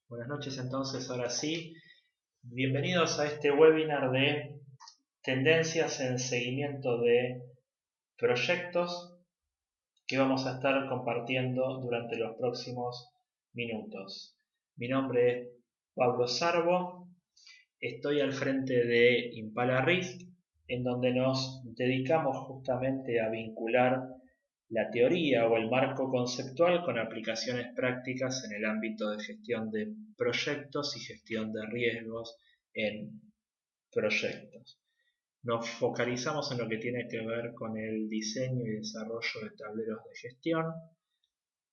Buenas noches entonces, ahora sí. Bienvenidos a este webinar de tendencias en seguimiento de proyectos que vamos a estar compartiendo durante los próximos minutos. Mi nombre es Pablo Sarbo, estoy al frente de Impala Risk, en donde nos dedicamos justamente a vincular la teoría o el marco conceptual con aplicaciones prácticas en el ámbito de gestión de proyectos y gestión de riesgos en proyectos. Nos focalizamos en lo que tiene que ver con el diseño y desarrollo de tableros de gestión,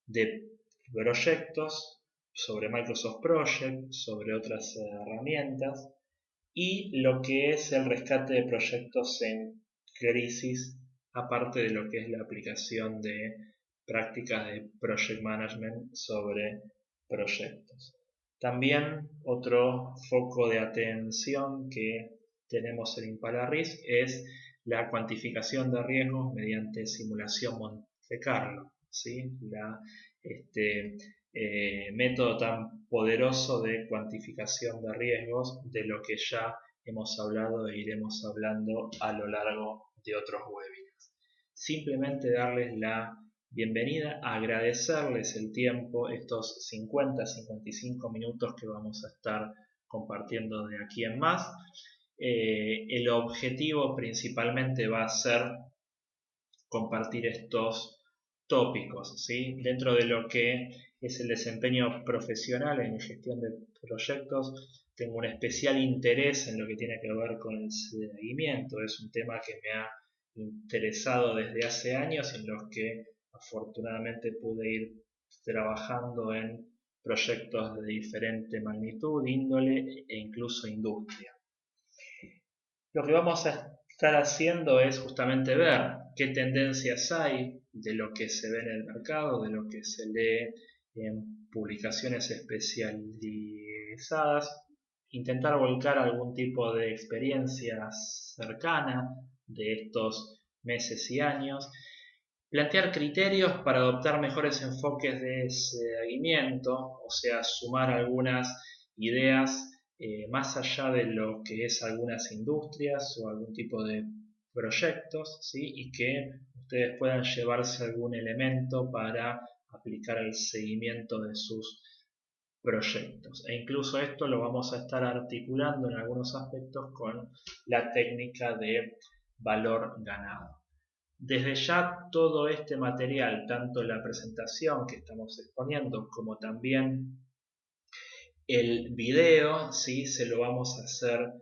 de proyectos, sobre Microsoft Project, sobre otras herramientas y lo que es el rescate de proyectos en crisis, aparte de lo que es la aplicación de prácticas de project management sobre proyectos. También otro foco de atención que tenemos en Impala Risk es la cuantificación de riesgos mediante simulación Monte Carlo, ¿sí? Método tan poderoso de cuantificación de riesgos de lo que ya hemos hablado e iremos hablando a lo largo de otros webinars. Simplemente darles la bienvenida, agradecerles el tiempo, estos 50-55 minutos que vamos a estar compartiendo de aquí en más. El objetivo principalmente va a ser compartir estos tópicos, ¿sí? Dentro de lo que es el desempeño profesional en gestión de proyectos, tengo un especial interés en lo que tiene que ver con el seguimiento. Es un tema que me ha interesado desde hace años, en los que afortunadamente pude ir trabajando en proyectos de diferente magnitud, índole e incluso industria. Lo que vamos a estar haciendo es justamente ver qué tendencias hay de lo que se ve en el mercado, de lo que se lee en publicaciones especializadas, intentar volcar algún tipo de experiencia cercana de estos meses y años, plantear criterios para adoptar mejores enfoques de seguimiento, o sea, sumar algunas ideas más allá de lo que es algunas industrias o algún tipo de proyectos, ¿sí? Y que ustedes puedan llevarse algún elemento para aplicar el seguimiento de sus proyectos. E incluso esto lo vamos a estar articulando en algunos aspectos con la técnica de valor ganado. Desde ya todo este material, tanto la presentación que estamos exponiendo como también el video, ¿sí? Se lo vamos a hacer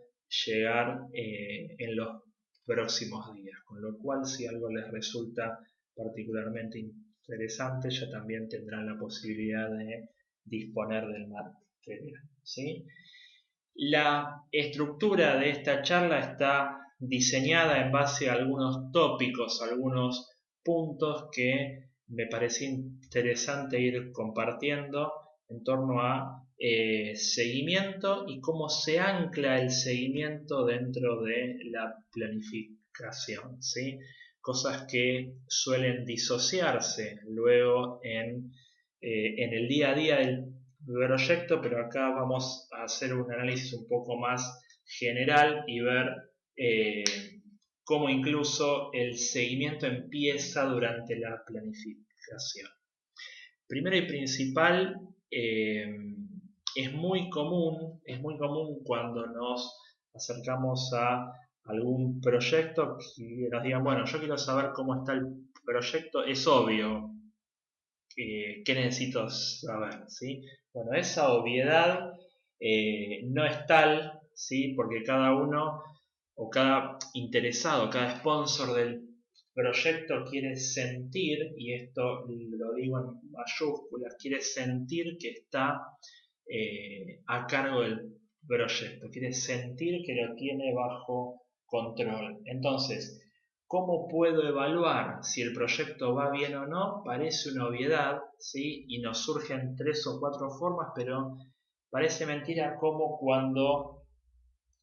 llegar en los próximos días, con lo cual si algo les resulta particularmente interesante, ya también tendrán la posibilidad de disponer del material, ¿sí? La estructura de esta charla está diseñada en base a algunos tópicos, algunos puntos que me parecía interesante ir compartiendo en torno a seguimiento y cómo se ancla el seguimiento dentro de la planificación, ¿sí? Cosas que suelen disociarse luego en el día a día del proyecto, pero acá vamos a hacer un análisis un poco más general y ver eh, cómo incluso el seguimiento empieza durante la planificación. Primero y principal, es muy común cuando nos acercamos a algún proyecto que nos digan, bueno, yo quiero saber cómo está el proyecto, es obvio, qué necesito saber, ¿sí? Bueno, esa obviedad no es tal, ¿sí? Porque cada uno o cada interesado, cada sponsor del proyecto quiere sentir, y esto lo digo en mayúsculas, quiere sentir que está a cargo del proyecto, quiere sentir que lo tiene bajo control. Entonces, ¿cómo puedo evaluar si el proyecto va bien o no? Parece una obviedad, ¿sí? Y nos surgen 3 o 4 formas, pero parece mentira como cuando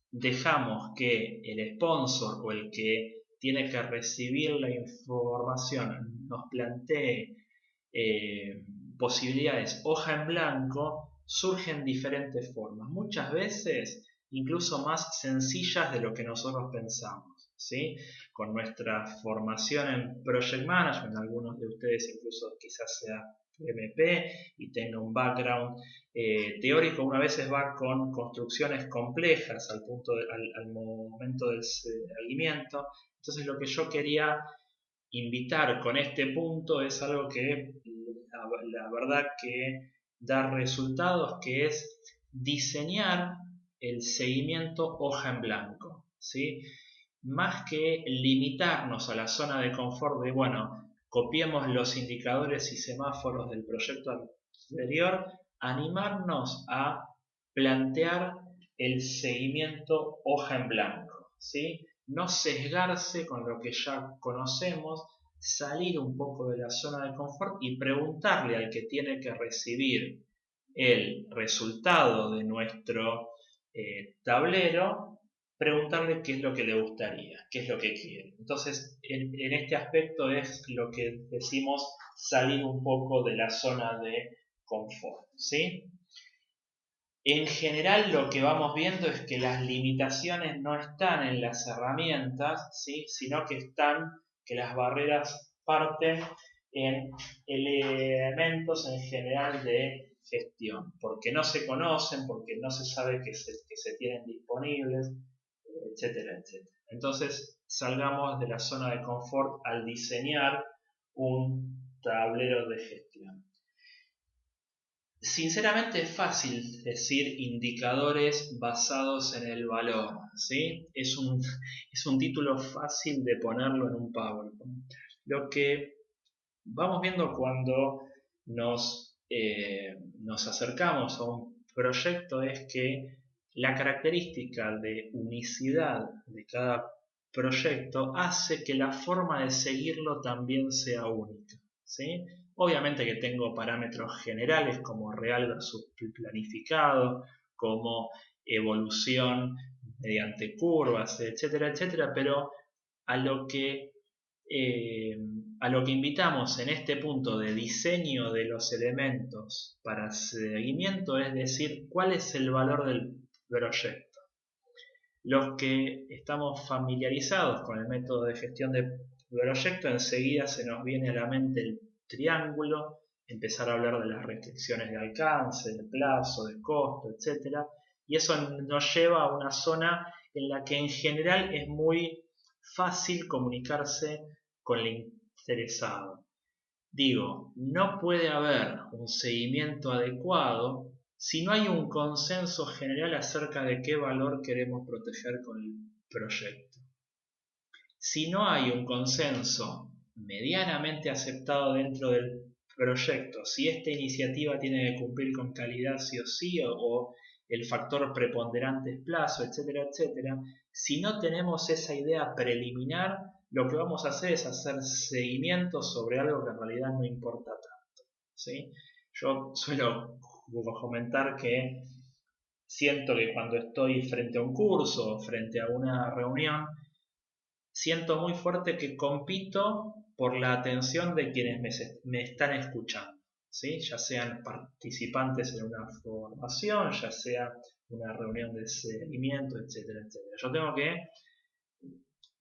dejamos que el sponsor o el que tiene que recibir la información nos plantee posibilidades hoja en blanco surgen diferentes formas, muchas veces incluso más sencillas de lo que nosotros pensamos, ¿sí? Con nuestra formación en Project Management, algunos de ustedes incluso quizás sea MP y tenga un background teórico, una veces va con construcciones complejas al momento del seguimiento. Entonces lo que yo quería invitar con este punto es algo que la verdad que da resultados, que es diseñar el seguimiento hoja en blanco, ¿sí? Más que limitarnos a la zona de confort de, bueno, copiemos los indicadores y semáforos del proyecto anterior, animarnos a plantear el seguimiento hoja en blanco, ¿sí? No sesgarse con lo que ya conocemos, salir un poco de la zona de confort y preguntarle al que tiene que recibir el resultado de nuestro tablero, preguntarle qué es lo que le gustaría, qué es lo que quiere. Entonces, en este aspecto es lo que decimos salir un poco de la zona de confort, ¿sí? En general lo que vamos viendo es que las limitaciones no están en las herramientas, ¿sí? Sino que las barreras parten en elementos en general de gestión, porque no se conocen, porque no se sabe que se tienen disponibles, etcétera, etcétera. Entonces salgamos de la zona de confort al diseñar un tablero de gestión. Sinceramente es fácil decir indicadores basados en el valor, ¿sí? Es un título fácil de ponerlo en un PowerPoint. Lo que vamos viendo cuando nos acercamos a un proyecto es que la característica de unicidad de cada proyecto hace que la forma de seguirlo también sea única, ¿sí? Obviamente que tengo parámetros generales como real versus planificado, como evolución mediante curvas, etcétera, etcétera, pero a lo que eh, a lo que invitamos en este punto de diseño de los elementos para seguimiento es decir cuál es el valor del proyecto. Los que estamos familiarizados con el método de gestión de proyecto, enseguida se nos viene a la mente el triángulo, empezar a hablar de las restricciones de alcance, de plazo, de costo, etc. Y eso nos lleva a una zona en la que en general es muy fácil comunicarse con el interesado. Digo, no puede haber un seguimiento adecuado si no hay un consenso general acerca de qué valor queremos proteger con el proyecto. Si no hay un consenso medianamente aceptado dentro del proyecto, si esta iniciativa tiene que cumplir con calidad sí o sí, o el factor preponderante es plazo, etcétera, etcétera, si no tenemos esa idea preliminar, lo que vamos a hacer es hacer seguimiento sobre algo que en realidad no importa tanto, ¿sí? Yo suelo comentar que siento que cuando estoy frente a un curso o frente a una reunión, siento muy fuerte que compito por la atención de quienes me están escuchando, ¿sí? Ya sean participantes en una formación, ya sea una reunión de seguimiento, etcétera, etcétera. Yo tengo que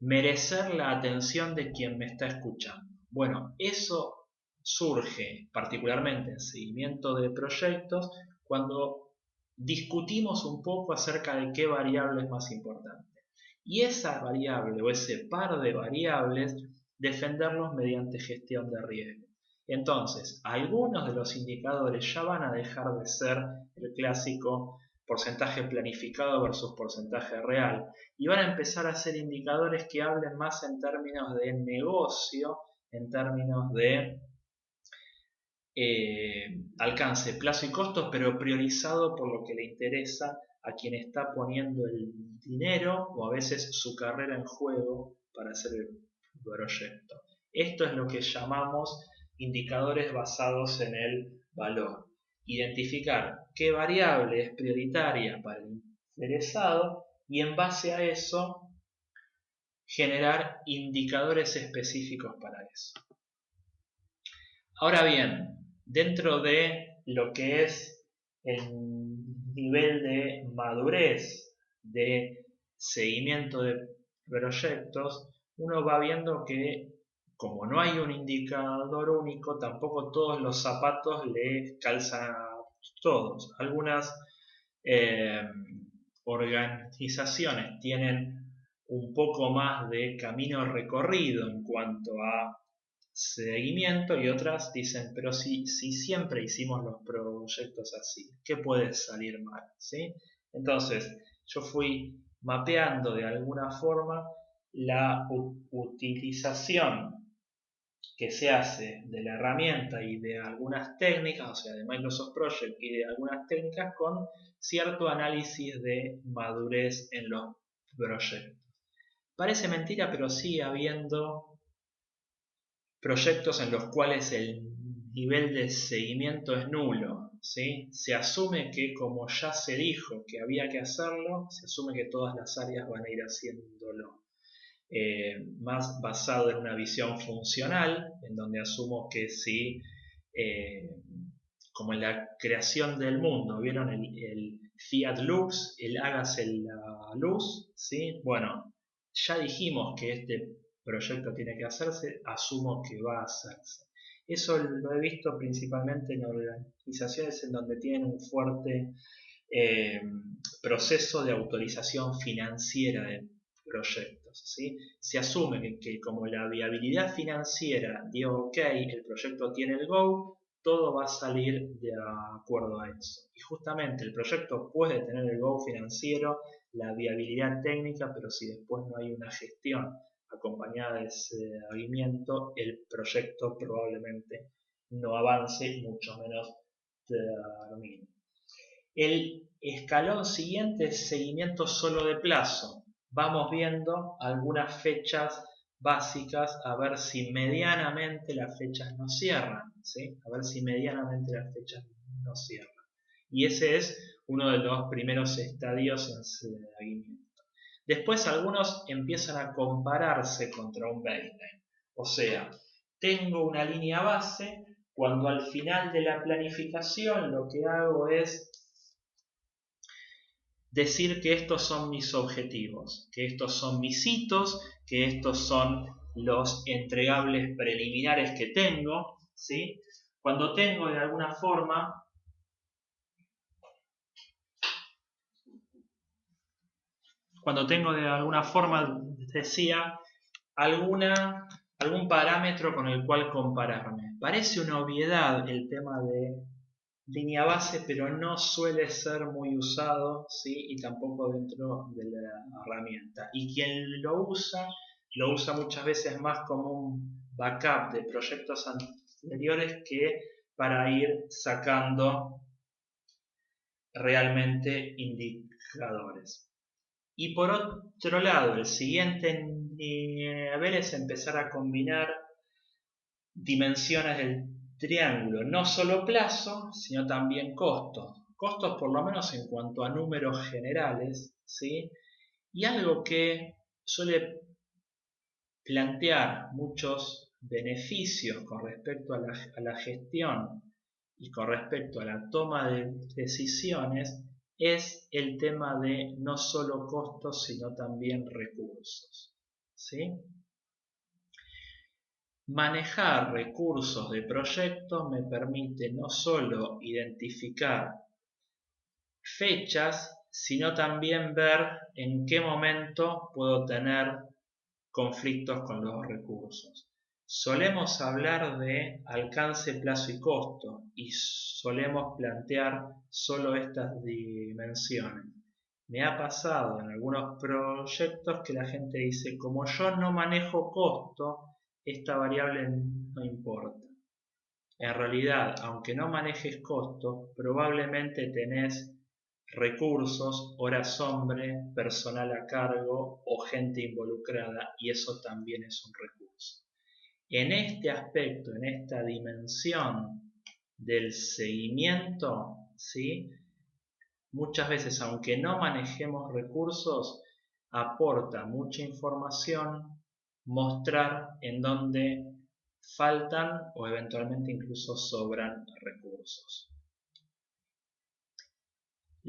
merecer la atención de quien me está escuchando. Bueno, eso surge particularmente en seguimiento de proyectos cuando discutimos un poco acerca de qué variable es más importante. Y esa variable o ese par de variables defenderlos mediante gestión de riesgo. Entonces, algunos de los indicadores ya van a dejar de ser el clásico porcentaje planificado versus porcentaje real y van a empezar a ser indicadores que hablen más en términos de negocio, en términos de alcance, plazo y costos, pero priorizado por lo que le interesa a quien está poniendo el dinero o a veces su carrera en juego para hacer el proyecto. Esto es lo que llamamos indicadores basados en el valor. Identificar qué variable es prioritaria para el interesado y en base a eso generar indicadores específicos para eso. Ahora bien, dentro de lo que es el nivel de madurez de seguimiento de proyectos, uno va viendo que como no hay un indicador único, tampoco todos los zapatos le calzan a todos. Algunas eh, organizaciones tienen un poco más de camino recorrido en cuanto a seguimiento y otras dicen, pero si siempre hicimos los proyectos así, ¿qué puede salir mal? ¿Sí? Entonces, yo fui mapeando de alguna forma la utilización que se hace de la herramienta y de algunas técnicas, o sea, de Microsoft Project y de algunas técnicas con cierto análisis de madurez en los proyectos. Parece mentira, pero sigue habiendo proyectos en los cuales el nivel de seguimiento es nulo, ¿sí? Se asume que como ya se dijo que había que hacerlo, se asume que todas las áreas van a ir haciéndolo. Más basado en una visión funcional, en donde asumo que si, como en la creación del mundo, ¿vieron el Fiat Lux, el hágase la luz? ¿Sí? Bueno, ya dijimos que este proyecto tiene que hacerse, asumo que va a hacerse. Eso lo he visto principalmente en organizaciones en donde tienen un fuerte eh, proceso de autorización financiera de proyectos. ¿Sí? Se asume que como la viabilidad financiera dio ok, el proyecto tiene el go, todo va a salir de acuerdo a eso. Y justamente el proyecto puede tener el go financiero, la viabilidad técnica, pero si después no hay una gestión acompañada de seguimiento, el proyecto probablemente no avance, mucho menos termine. El escalón siguiente es seguimiento solo de plazo. Vamos viendo algunas fechas básicas a ver si medianamente las fechas no cierran, ¿sí? A ver si medianamente las fechas no cierran. Y ese es uno de los primeros estadios en seguimiento. Después algunos empiezan a compararse contra un baseline. O sea, tengo una línea base, cuando al final de la planificación lo que hago es decir que estos son mis objetivos, que estos son mis hitos, que estos son los entregables preliminares que tengo, ¿sí? Cuando tengo de alguna forma, decía, algún parámetro con el cual compararme. Parece una obviedad el tema de línea base, pero no suele ser muy usado, ¿sí? Y tampoco dentro de la herramienta. Y quien lo usa muchas veces más como un backup de proyectos anteriores que para ir sacando realmente indicadores. Y por otro lado, el siguiente nivel es empezar a combinar dimensiones del triángulo, no solo plazo, sino también costos. Costos por lo menos en cuanto a números generales, ¿sí? Y algo que suele plantear muchos beneficios con respecto a la gestión y con respecto a la toma de decisiones es el tema de no solo costos, sino también recursos, ¿sí? Manejar recursos de proyecto me permite no solo identificar fechas, sino también ver en qué momento puedo tener conflictos con los recursos. Solemos hablar de alcance, plazo y costo y solemos plantear solo estas dimensiones. Me ha pasado en algunos proyectos que la gente dice, como yo no manejo costo, esta variable no importa. En realidad, aunque no manejes costo, probablemente tenés recursos, horas hombre, personal a cargo o gente involucrada y eso también es un recurso. En este aspecto, en esta dimensión del seguimiento, ¿sí? Muchas veces, aunque no manejemos recursos, aporta mucha información mostrar en dónde faltan o eventualmente incluso sobran recursos.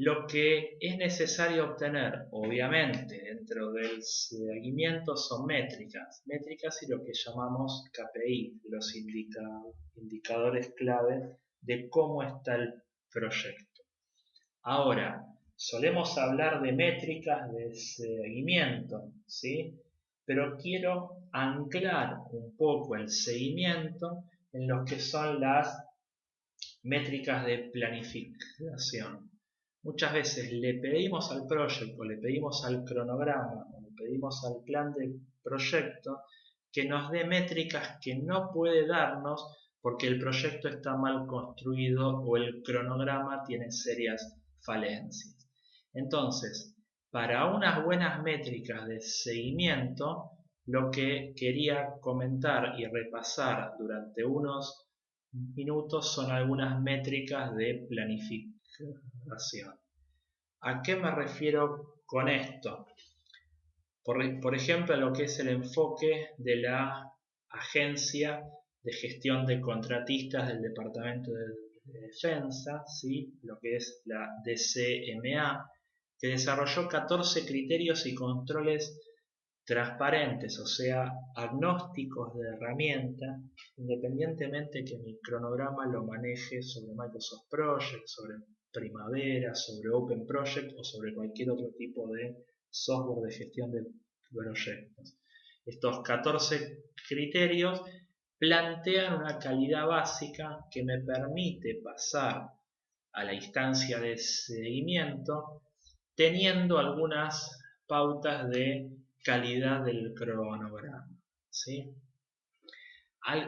Lo que es necesario obtener, obviamente, dentro del seguimiento son métricas y lo que llamamos KPI, los indicadores clave de cómo está el proyecto. Ahora, solemos hablar de métricas de seguimiento, ¿sí? Pero quiero anclar un poco el seguimiento en lo que son las métricas de planificación. Muchas veces le pedimos al proyecto, le pedimos al cronograma, o le pedimos al plan de proyecto que nos dé métricas que no puede darnos porque el proyecto está mal construido o el cronograma tiene serias falencias. Entonces, para unas buenas métricas de seguimiento, lo que quería comentar y repasar durante unos minutos son algunas métricas de planificación. ¿A qué me refiero con esto? Por ejemplo, a lo que es el enfoque de la Agencia de Gestión de Contratistas del Departamento de Defensa, ¿sí? Lo que es la DCMA, que desarrolló 14 criterios y controles transparentes, o sea, agnósticos de herramienta, independientemente que mi cronograma lo maneje sobre Microsoft Project, sobre Primavera, sobre Open Project o sobre cualquier otro tipo de software de gestión de proyectos. Estos 14 criterios plantean una calidad básica que me permite pasar a la instancia de seguimiento teniendo algunas pautas de calidad del cronograma, ¿sí?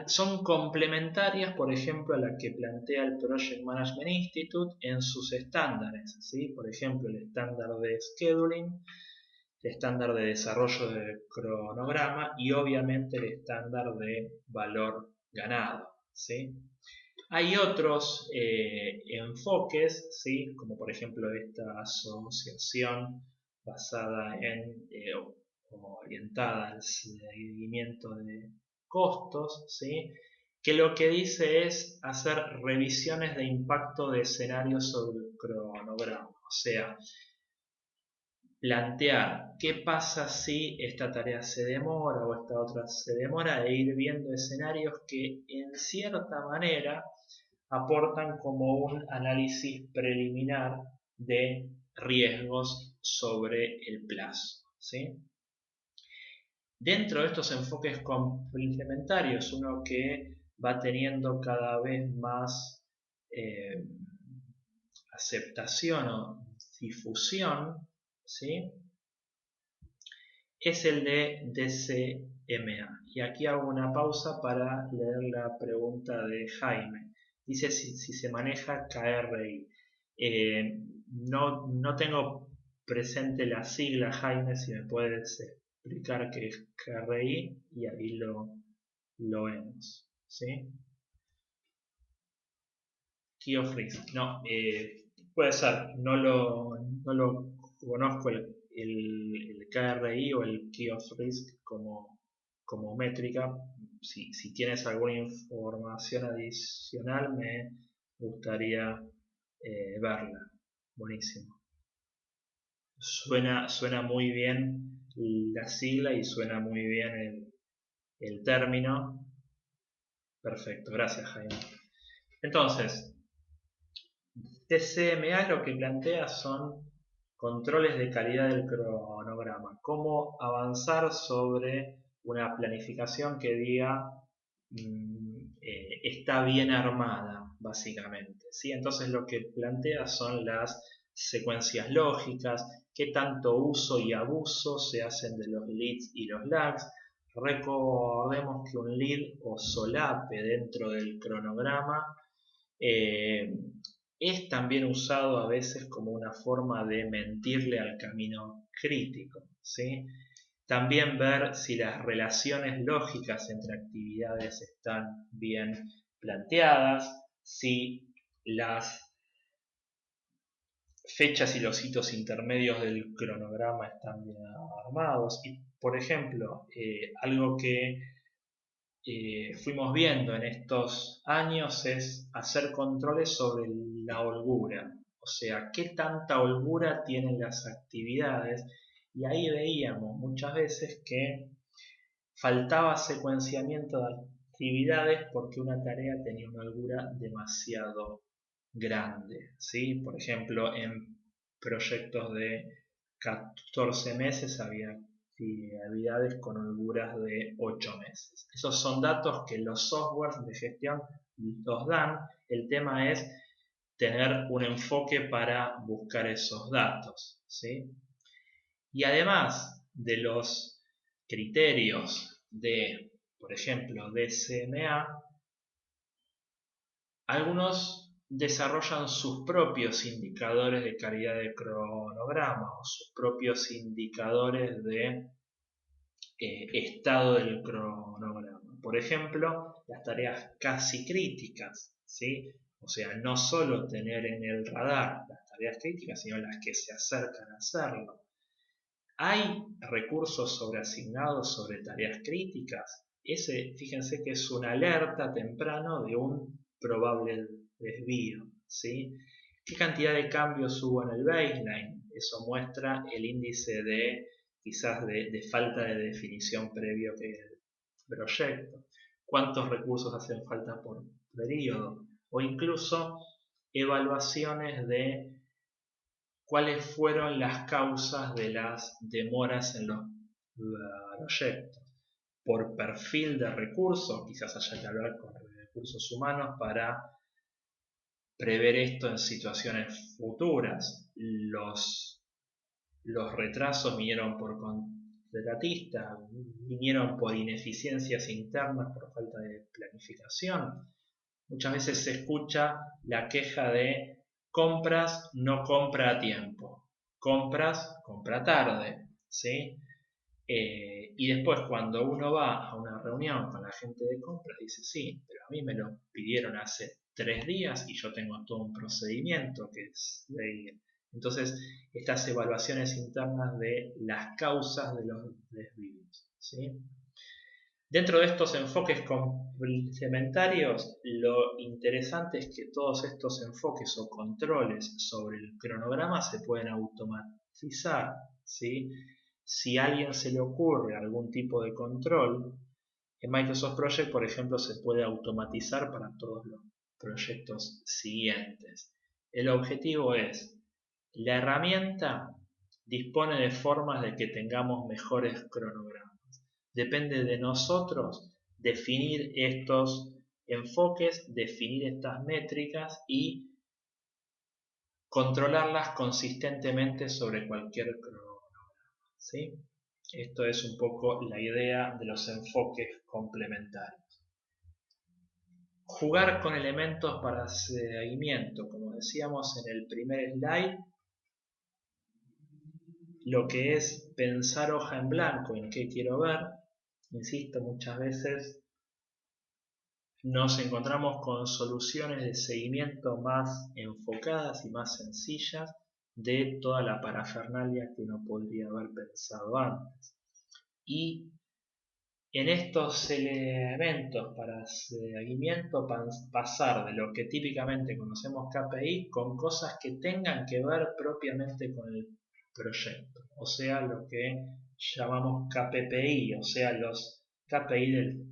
Son complementarias, por ejemplo, a la que plantea el Project Management Institute en sus estándares, ¿sí? Por ejemplo, el estándar de scheduling, el estándar de desarrollo de cronograma y obviamente el estándar de valor ganado, ¿sí? Hay otros enfoques, ¿sí? Como por ejemplo esta asociación basada en o orientada al seguimiento de costos, ¿sí? Que lo que dice es hacer revisiones de impacto de escenarios sobre el cronograma. O sea, plantear qué pasa si esta tarea se demora o esta otra se demora e ir viendo escenarios que en cierta manera aportan como un análisis preliminar de riesgos sobre el plazo, ¿sí? Dentro de estos enfoques complementarios, uno que va teniendo cada vez más eh, aceptación o difusión, ¿sí? Es el de DCMA. Y aquí hago una pausa para leer la pregunta de Jaime. Dice si se maneja KRI. No tengo presente la sigla, Jaime, si me puedes explicar qué es KRI y ahí lo vemos. ¿Sí? Key of Risk. No, puede ser. No lo conozco el KRI o el Key of Risk como métrica. Si tienes alguna información adicional, me gustaría verla. Buenísimo. Suena muy bien la sigla y suena muy bien el término. Perfecto, gracias Jaime. Entonces, TCMA lo que plantea son controles de calidad del cronograma, cómo avanzar sobre una planificación que diga está bien armada, básicamente, ¿sí? Entonces lo que plantea son las secuencias lógicas, qué tanto uso y abuso se hacen de los leads y los lags. Recordemos que un lead o solape dentro del cronograma eh, es también usado a veces como una forma de mentirle al camino crítico, ¿sí? También ver si las relaciones lógicas entre actividades están bien planteadas, si las fechas y los hitos intermedios del cronograma están bien armados. Y, por ejemplo, algo que fuimos viendo en estos años es hacer controles sobre la holgura. o sea, qué tanta holgura tienen las actividades, y ahí veíamos muchas veces que faltaba secuenciamiento de actividades porque una tarea tenía una holgura demasiado grande, ¿sí? Por ejemplo, en proyectos de 14 meses había actividades con holguras de 8 meses. Esos son datos que los softwares de gestión los dan. El tema es tener un enfoque para buscar esos datos, ¿sí? Y además de los criterios de, por ejemplo, DCMA, algunos desarrollan sus propios indicadores de calidad de cronograma o sus propios indicadores de estado del cronograma. Por ejemplo, las tareas casi críticas, ¿sí? O sea, no solo tener en el radar las tareas críticas, sino las que se acercan a hacerlo. ¿Hay recursos sobreasignados sobre tareas críticas? Ese, fíjense que es una alerta temprano de un probable desvío, ¿sí? ¿Qué cantidad de cambios hubo en el baseline? Eso muestra el índice de quizás de falta de definición previo que el proyecto. ¿Cuántos recursos hacen falta por periodo? O incluso evaluaciones de cuáles fueron las causas de las demoras en los proyectos. Por perfil de recursos, quizás haya que hablar con recursos humanos para prever esto en situaciones futuras. Los retrasos vinieron por contratistas, vinieron por ineficiencias internas, por falta de planificación. Muchas veces se escucha la queja de compras no compra a tiempo, compras compra tarde, ¿sí? Y después cuando uno va a una reunión con la gente de compras dice, sí, pero a mí me lo pidieron hace 3 días y yo tengo todo un procedimiento que es de... Entonces, estas evaluaciones internas de las causas de los desvíos, ¿sí? Dentro de estos enfoques complementarios, lo interesante es que todos estos enfoques o controles sobre el cronograma se pueden automatizar, ¿sí? Si a alguien se le ocurre algún tipo de control, en Microsoft Project, por ejemplo, se puede automatizar para todos los proyectos siguientes. El objetivo es, la herramienta dispone de formas de que tengamos mejores cronogramas. Depende de nosotros definir estos enfoques, definir estas métricas y controlarlas consistentemente sobre cualquier cronograma, ¿sí? Esto es un poco la idea de los enfoques complementarios. Jugar con elementos para seguimiento, como decíamos en el primer slide, lo que es pensar hoja en blanco, en qué quiero ver. Insisto, muchas veces nos encontramos con soluciones de seguimiento más enfocadas y más sencillas de toda la parafernalia que uno podría haber pensado antes. Y en estos elementos para seguimiento pasar de lo que típicamente conocemos KPI con cosas que tengan que ver propiamente con el proyecto, o sea, lo que llamamos KPPI, o sea, los KPI del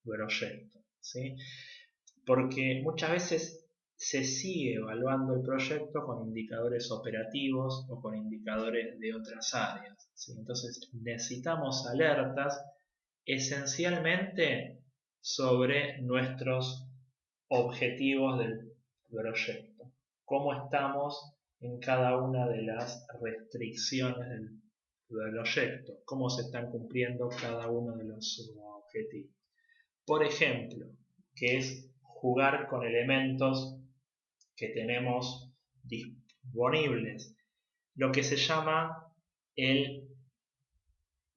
proyecto, ¿sí? Porque muchas veces se sigue evaluando el proyecto con indicadores operativos o con indicadores de otras áreas, ¿sí? Entonces necesitamos alertas esencialmente sobre nuestros objetivos del proyecto, cómo estamos en cada una de las restricciones del proyecto, cómo se están cumpliendo cada uno de los objetivos. Por ejemplo, que es jugar con elementos que tenemos disponibles, lo que se llama el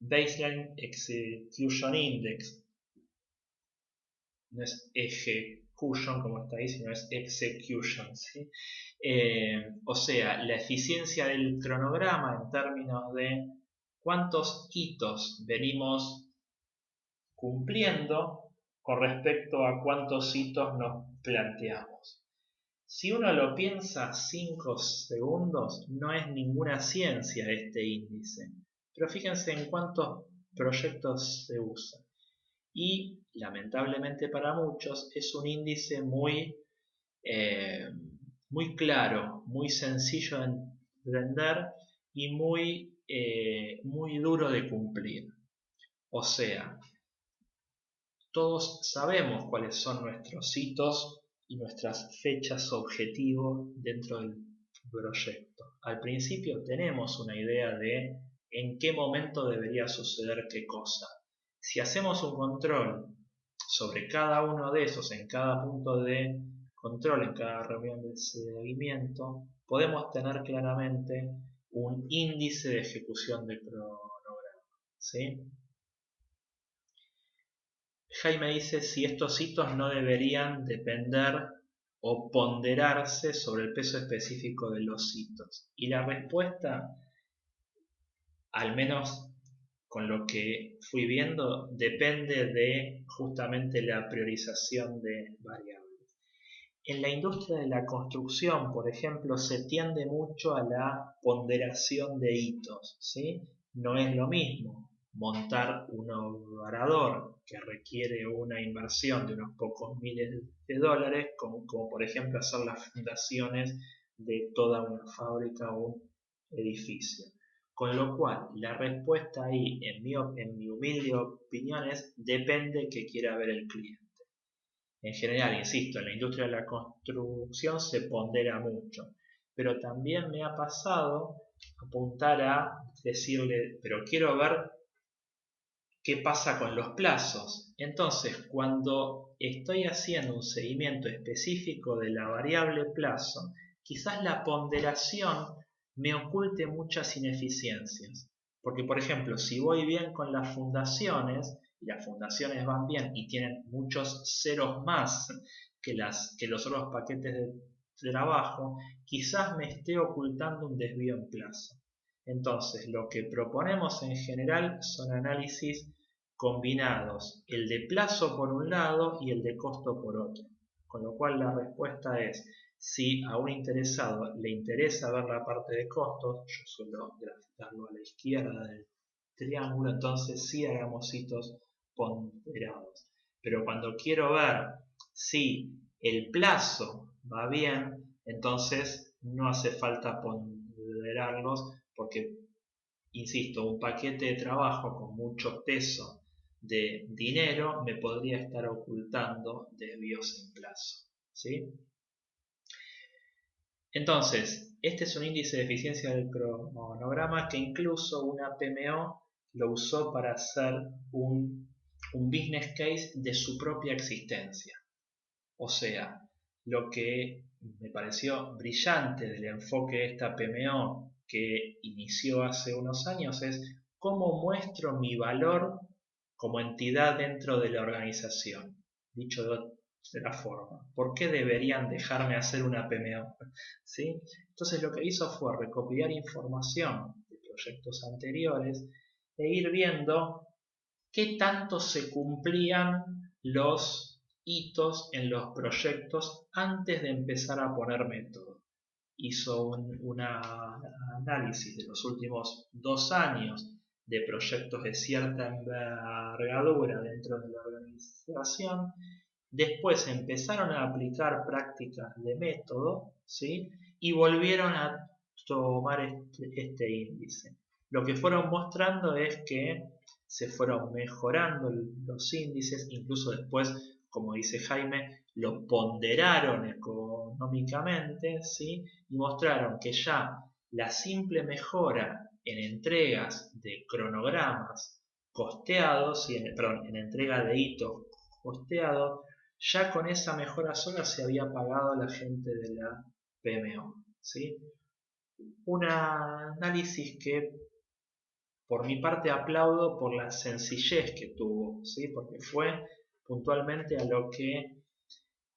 Baseline Execution Index. No es ejecution como está ahí, sino es execution, ¿sí? O sea, la eficiencia del cronograma en términos de cuántos hitos venimos cumpliendo con respecto a cuántos hitos nos planteamos. Si uno lo piensa 5 segundos, no es ninguna ciencia este índice. Pero fíjense en cuántos proyectos se usa. Y lamentablemente para muchos es un índice eh, muy claro, muy sencillo de entender y muy duro de cumplir. O sea, todos sabemos cuáles son nuestros hitos y nuestras fechas objetivo dentro del proyecto. Al principio tenemos una idea de en qué momento debería suceder qué cosa. Si hacemos un control sobre cada uno de esos, en cada punto de control, en cada reunión de seguimiento, podemos tener claramente un índice de ejecución del cronograma. ¿Sí? Jaime dice si estos hitos no deberían depender o ponderarse sobre el peso específico de los hitos. Y la respuesta, al menos con lo que fui viendo, depende de justamente la priorización de variables. En la industria de la construcción, por ejemplo, se tiende mucho a la ponderación de hitos, ¿sí? No es lo mismo montar un obrador que requiere una inversión de unos pocos miles de dólares, como por ejemplo hacer las fundaciones de toda una fábrica o un edificio. Con lo cual, la respuesta ahí, en mi humilde opinión, es depende que quiera ver el cliente. En general, insisto, en la industria de la construcción se pondera mucho, pero también me ha pasado apuntar a decirle, pero quiero ver qué pasa con los plazos. Entonces, cuando estoy haciendo un seguimiento específico de la variable plazo, quizás la ponderación me oculte muchas ineficiencias. Porque, por ejemplo, si voy bien con las fundaciones, y las fundaciones van bien y tienen muchos ceros más que los otros paquetes de trabajo, quizás me esté ocultando un desvío en plazo. Entonces, lo que proponemos en general son análisis combinados, el de plazo por un lado y el de costo por otro. Con lo cual la respuesta es, si a un interesado le interesa ver la parte de costos, yo suelo graficarlo a la izquierda del triángulo, entonces sí hagamos hitos ponderados. Pero cuando quiero ver si el plazo va bien, entonces no hace falta ponderarlos porque, insisto, un paquete de trabajo con mucho peso de dinero me podría estar ocultando desvíos en plazo. ¿Sí? Entonces, este es un índice de eficiencia del cronograma que incluso una PMO lo usó para hacer un business case de su propia existencia. O sea, lo que me pareció brillante del enfoque de esta PMO que inició hace unos años es cómo muestro mi valor como entidad dentro de la organización. Dicho de otra forma, ¿por qué deberían dejarme hacer una PMO? ¿Sí? Entonces lo que hizo fue recopilar información de proyectos anteriores e ir viendo qué tanto se cumplían los hitos en los proyectos antes de empezar a poner método. Hizo un análisis de los últimos 2 años de proyectos de cierta envergadura dentro de la organización. Después empezaron a aplicar prácticas de método, ¿sí? Y volvieron a tomar este índice. Lo que fueron mostrando es que se fueron mejorando los índices, incluso después, como dice Jaime, lo ponderaron económicamente, ¿sí? Y mostraron que ya la simple mejora en entregas de cronogramas costeados, en entrega de hitos costeados, ya con esa mejora sola se había pagado a la gente de la PMO. ¿Sí? Un análisis que por mi parte aplaudo por la sencillez que tuvo, ¿sí? Porque fue puntualmente a lo que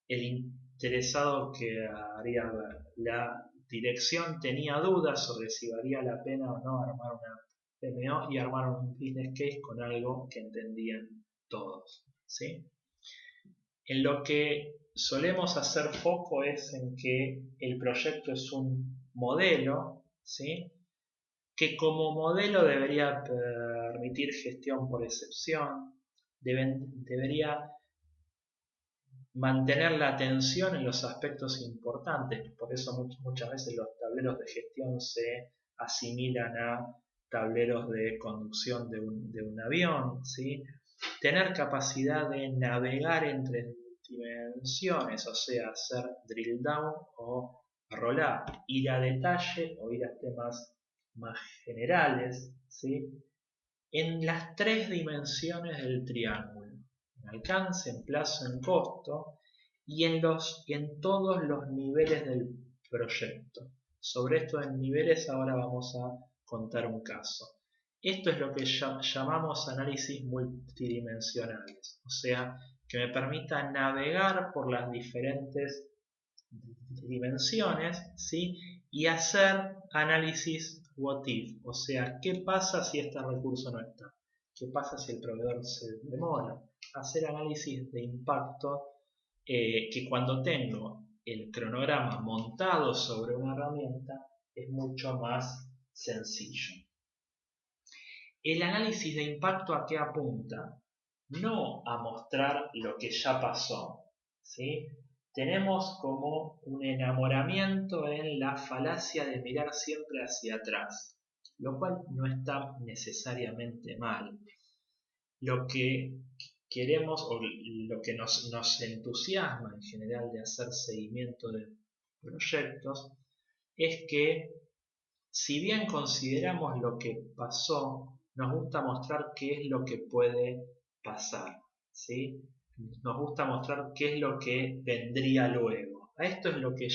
el interesado quería ver. La dirección tenía dudas sobre si valía la pena o no armar una PMO y armaron un business case con algo que entendían todos. ¿Sí? En lo que solemos hacer foco es en que el proyecto es un modelo, ¿sí? Que como modelo debería permitir gestión por excepción, debería mantener la atención en los aspectos importantes. Por eso muchas veces los tableros de gestión se asimilan a tableros de conducción de un avión, ¿sí? Tener capacidad de navegar entre dimensiones, o sea, hacer drill down o roll up, ir a detalle o ir a temas más generales, ¿sí? En las tres dimensiones del triángulo, en alcance, en plazo, en costo, y en todos los niveles del proyecto. Sobre estos niveles ahora vamos a contar un caso. Esto es lo que llamamos análisis multidimensionales, o sea, que me permita navegar por las diferentes dimensiones, ¿sí? Y hacer análisis what if, o sea, ¿qué pasa si este recurso no está? ¿Qué pasa si el proveedor se demora? Hacer análisis de impacto que cuando tengo el cronograma montado sobre una herramienta es mucho más sencillo. El análisis de impacto ¿a qué apunta? No a mostrar lo que ya pasó, ¿sí? Tenemos como un enamoramiento en la falacia de mirar siempre hacia atrás, lo cual no está necesariamente mal. Lo que queremos o lo que nos entusiasma en general de hacer seguimiento de proyectos es que si bien consideramos lo que pasó, nos gusta mostrar qué es lo que puede pasar, ¿sí? Nos gusta mostrar qué es lo que vendría luego. A esto es lo que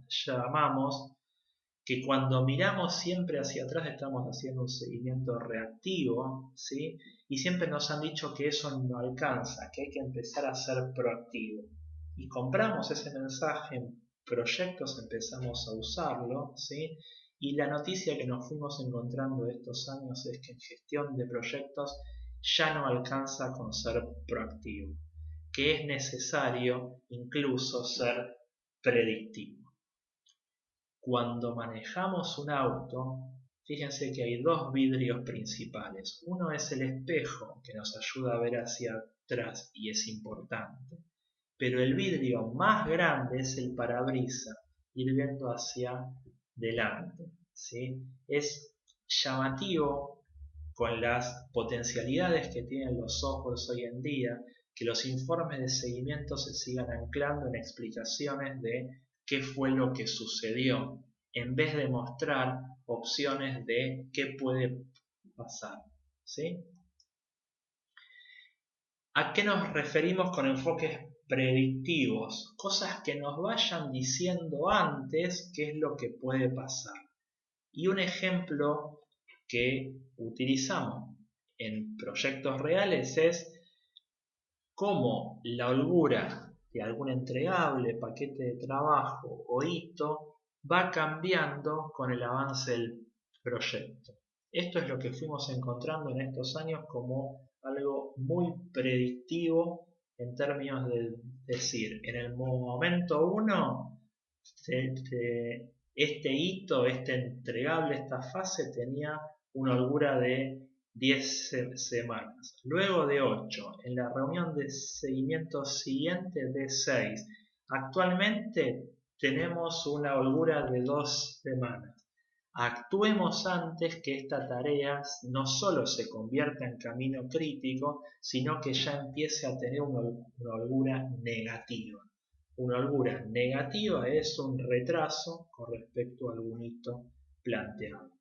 llamamos que cuando miramos siempre hacia atrás estamos haciendo un seguimiento reactivo, ¿sí? Y siempre nos han dicho que eso no alcanza, que hay que empezar a ser proactivo. Y compramos ese mensaje en proyectos, empezamos a usarlo, ¿sí? Y la noticia que nos fuimos encontrando estos años es que en gestión de proyectos ya no alcanza con ser proactivo, que es necesario incluso ser predictivo. Cuando manejamos un auto, fíjense que hay dos vidrios principales. Uno es el espejo, que nos ayuda a ver hacia atrás y es importante. Pero el vidrio más grande es el parabrisas, ir viendo hacia delante, ¿sí? Es llamativo con las potencialidades que tienen los softwares hoy en día, que los informes de seguimiento se sigan anclando en explicaciones de qué fue lo que sucedió, en vez de mostrar opciones de qué puede pasar, ¿sí? ¿A qué nos referimos con enfoques predictivos? Cosas que nos vayan diciendo antes qué es lo que puede pasar. Y un ejemplo que utilizamos en proyectos reales es cómo la holgura de algún entregable, paquete de trabajo o hito va cambiando con el avance del proyecto. Esto es lo que fuimos encontrando en estos años como algo muy predictivo en términos de decir, en el momento 1, este hito, este entregable, esta fase tenía una holgura de 10 semanas, luego de 8, en la reunión de seguimiento siguiente de 6. Actualmente tenemos una holgura de 2 semanas. Actuemos antes que esta tarea no solo se convierta en camino crítico, sino que ya empiece a tener una holgura negativa. Una holgura negativa es un retraso con respecto a algún hito planteado.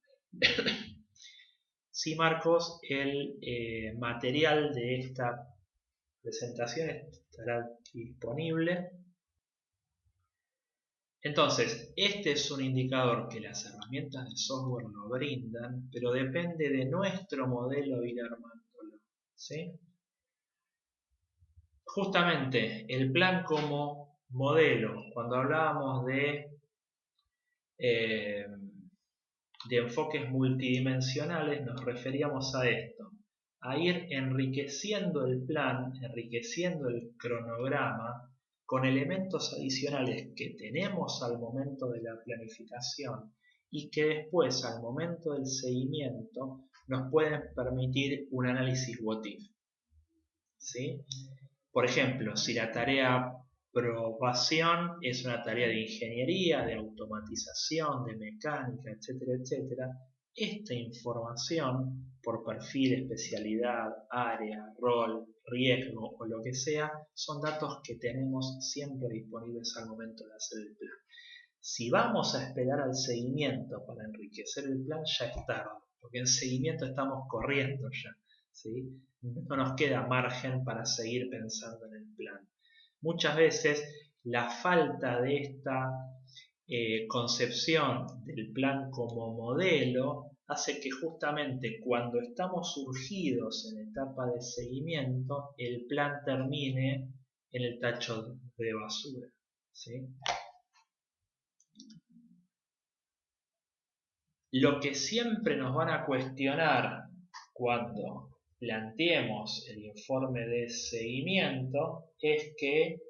Sí, Marcos, el material de esta presentación estará disponible. Entonces, este es un indicador que las herramientas de software nos brindan, pero depende de nuestro modelo ir armándolo, ¿sí? Justamente el plan como modelo, cuando hablábamos eh, de enfoques multidimensionales, nos referíamos a esto, a ir enriqueciendo el plan, enriqueciendo el cronograma con elementos adicionales que tenemos al momento de la planificación y que después al momento del seguimiento nos pueden permitir un análisis what if, ¿sí? Por ejemplo, si la tarea probación es una tarea de ingeniería, de automatización, de mecánica, etcétera, etcétera, esta información por perfil, especialidad, área, rol, riesgo o lo que sea, son datos que tenemos siempre disponibles al momento de hacer el plan. Si vamos a esperar al seguimiento para enriquecer el plan, ya es tarde, porque en seguimiento estamos corriendo ya, ¿sí? No nos queda margen para seguir pensando en el plan. Muchas veces la falta de esta concepción del plan como modelo hace que justamente cuando estamos surgidos en etapa de seguimiento, el plan termine en el tacho de basura, ¿sí? Lo que siempre nos van a cuestionar cuando planteemos el informe de seguimiento es que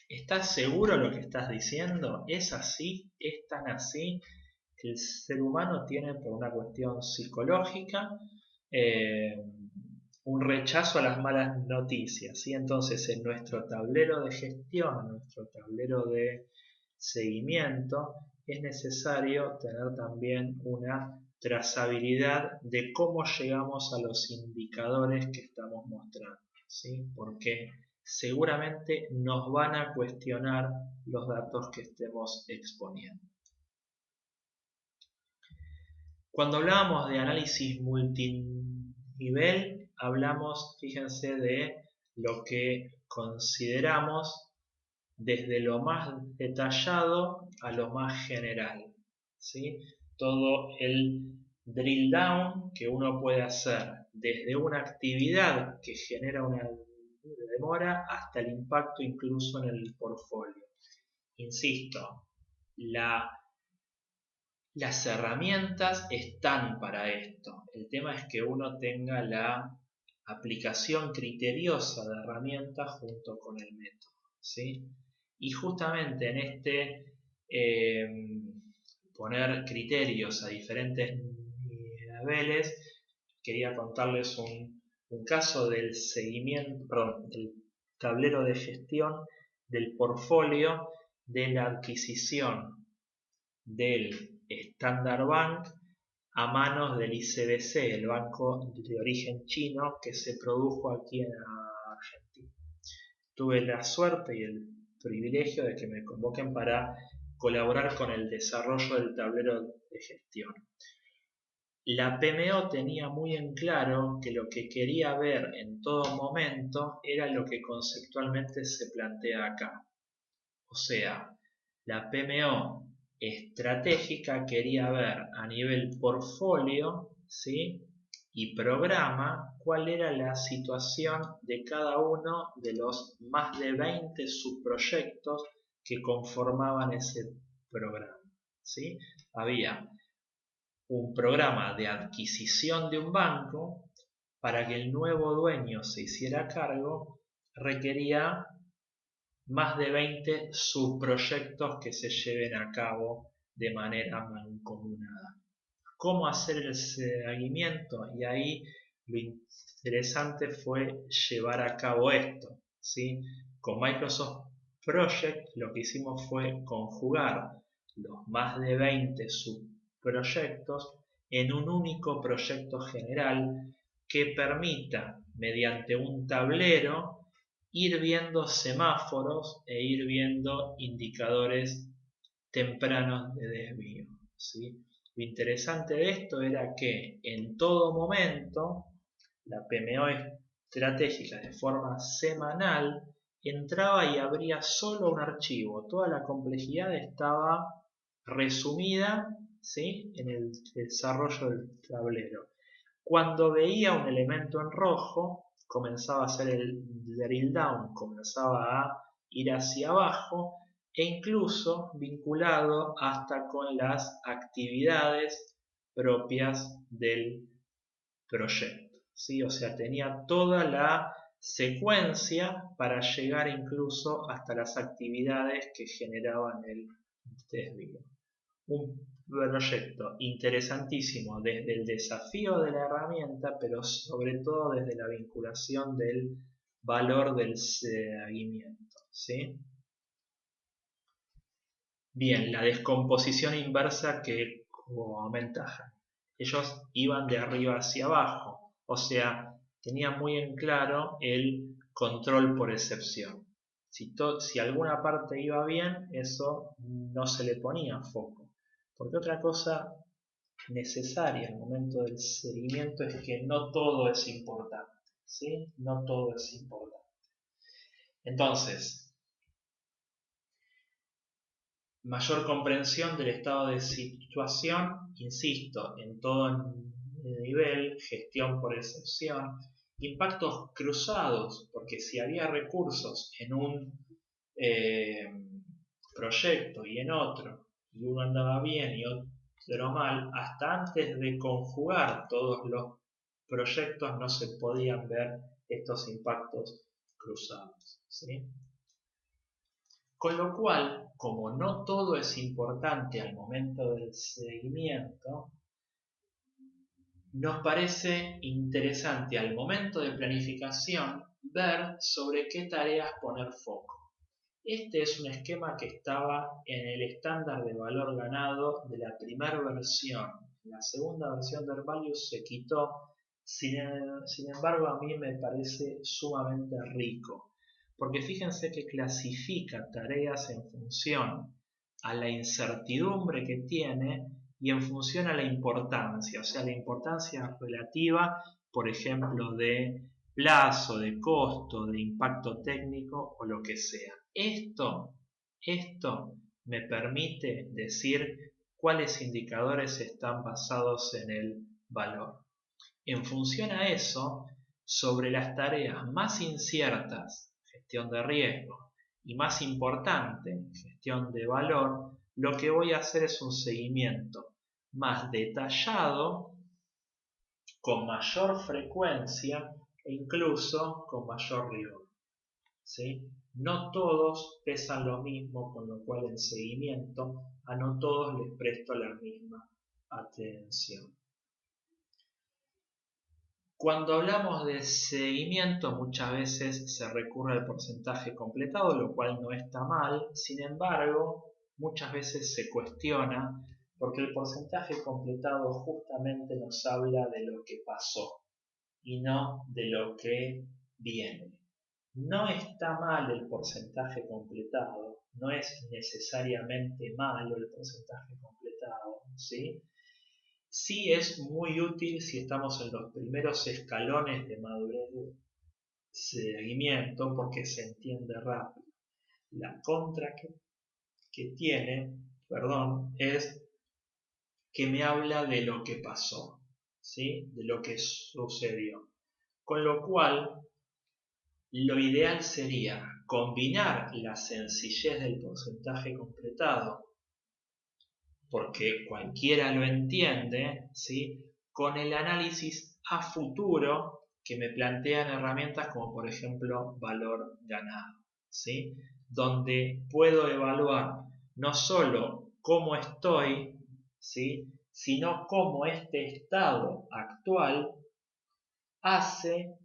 ¿estás seguro de lo que estás diciendo? ¿Es así? ¿Es tan así? El ser humano tiene, por una cuestión psicológica, eh, un rechazo a las malas noticias, ¿sí? Entonces, en nuestro tablero de gestión, en nuestro tablero de seguimiento, es necesario tener también una trazabilidad de cómo llegamos a los indicadores que estamos mostrando, ¿sí? Porque seguramente nos van a cuestionar los datos que estemos exponiendo. Cuando hablamos de análisis multinivel, hablamos, fíjense, de lo que consideramos desde lo más detallado a lo más general, ¿sí? Todo el drill down que uno puede hacer desde una actividad que genera una demora hasta el impacto incluso en el portfolio. Insisto, las herramientas están para esto. El tema es que uno tenga la aplicación criteriosa de herramientas junto con el método, ¿sí? Y justamente en este poner criterios a diferentes niveles, quería contarles un caso del seguimiento, perdón, del tablero de gestión del portfolio de la adquisición del Standard Bank a manos del ICBC, el banco de origen chino que se produjo aquí en Argentina. Tuve la suerte y el privilegio de que me convoquen para colaborar con el desarrollo del tablero de gestión. La PMO tenía muy en claro que lo que quería ver en todo momento era lo que conceptualmente se plantea acá. O sea, la PMO estratégica quería ver a nivel portfolio, ¿sí? Y programa cuál era la situación de cada uno de los más de 20 subproyectos que conformaban ese programa, ¿sí? Había un programa de adquisición de un banco. Para que el nuevo dueño se hiciera cargo, requería más de 20 subproyectos que se lleven a cabo de manera mancomunada. ¿Cómo hacer el seguimiento? Y ahí lo interesante fue llevar a cabo esto, ¿sí? Con Microsoft Project lo que hicimos fue conjugar los más de 20 subproyectos en un único proyecto general que permita, mediante un tablero, ir viendo semáforos e ir viendo indicadores tempranos de desvío, ¿sí? Lo interesante de esto era que en todo momento la PMO estratégica de forma semanal entraba y abría solo un archivo. Toda la complejidad estaba resumida, ¿sí? En el desarrollo del tablero. Cuando veía un elemento en rojo, comenzaba a hacer el drill down, comenzaba a ir hacia abajo e incluso vinculado hasta con las actividades propias del proyecto, ¿sí? O sea, tenía toda la secuencia para llegar incluso hasta las actividades que generaban el desvío. Un proyecto interesantísimo desde el desafío de la herramienta, pero sobre todo desde la vinculación del valor del seguimiento, ¿sí? Bien, la descomposición inversa que como ventaja. Ellos iban de arriba hacia abajo, o sea, tenían muy en claro el control por excepción. Si alguna parte iba bien, eso no se le ponía foco. Porque otra cosa necesaria al momento del seguimiento es que no todo es importante, ¿sí? No todo es importante. Entonces, mayor comprensión del estado de situación, insisto, en todo nivel, gestión por excepción, impactos cruzados, porque si había recursos en un eh, proyecto y en otro, y uno andaba bien y otro mal, hasta antes de conjugar todos los proyectos no se podían ver estos impactos cruzados, ¿sí? Con lo cual, como no todo es importante al momento del seguimiento, nos parece interesante al momento de planificación ver sobre qué tareas poner foco. Este es un esquema que estaba en el estándar de valor ganado de la primera versión. En la segunda versión de Herbalius se quitó, sin embargo a mí me parece sumamente rico. Porque fíjense que clasifica tareas en función a la incertidumbre que tiene y en función a la importancia, o sea, la importancia relativa, por ejemplo, de plazo, de costo, de impacto técnico o lo que sea. Esto me permite decir cuáles indicadores están basados en el valor. En función a eso, sobre las tareas más inciertas, gestión de riesgo, y más importante, gestión de valor, lo que voy a hacer es un seguimiento más detallado, con mayor frecuencia e incluso con mayor rigor, ¿sí? No todos pesan lo mismo, con lo cual en seguimiento a no todos les presto la misma atención. Cuando hablamos de seguimiento muchas veces se recurre al porcentaje completado, lo cual no está mal. Sin embargo, muchas veces se cuestiona porque el porcentaje completado justamente nos habla de lo que pasó y no de lo que viene. No está mal el porcentaje completado, no es necesariamente malo el porcentaje completado, ¿sí? Sí es muy útil si estamos en los primeros escalones de madurez de seguimiento porque se entiende rápido. La contra que tiene, es que me habla de lo que pasó, ¿sí? De lo que sucedió. Con lo cual, lo ideal sería combinar la sencillez del porcentaje completado, porque cualquiera lo entiende, ¿sí? Con el análisis a futuro que me plantean herramientas como por ejemplo valor ganado, ¿sí? Donde puedo evaluar no solo cómo estoy, ¿sí? Sino cómo este estado actual hace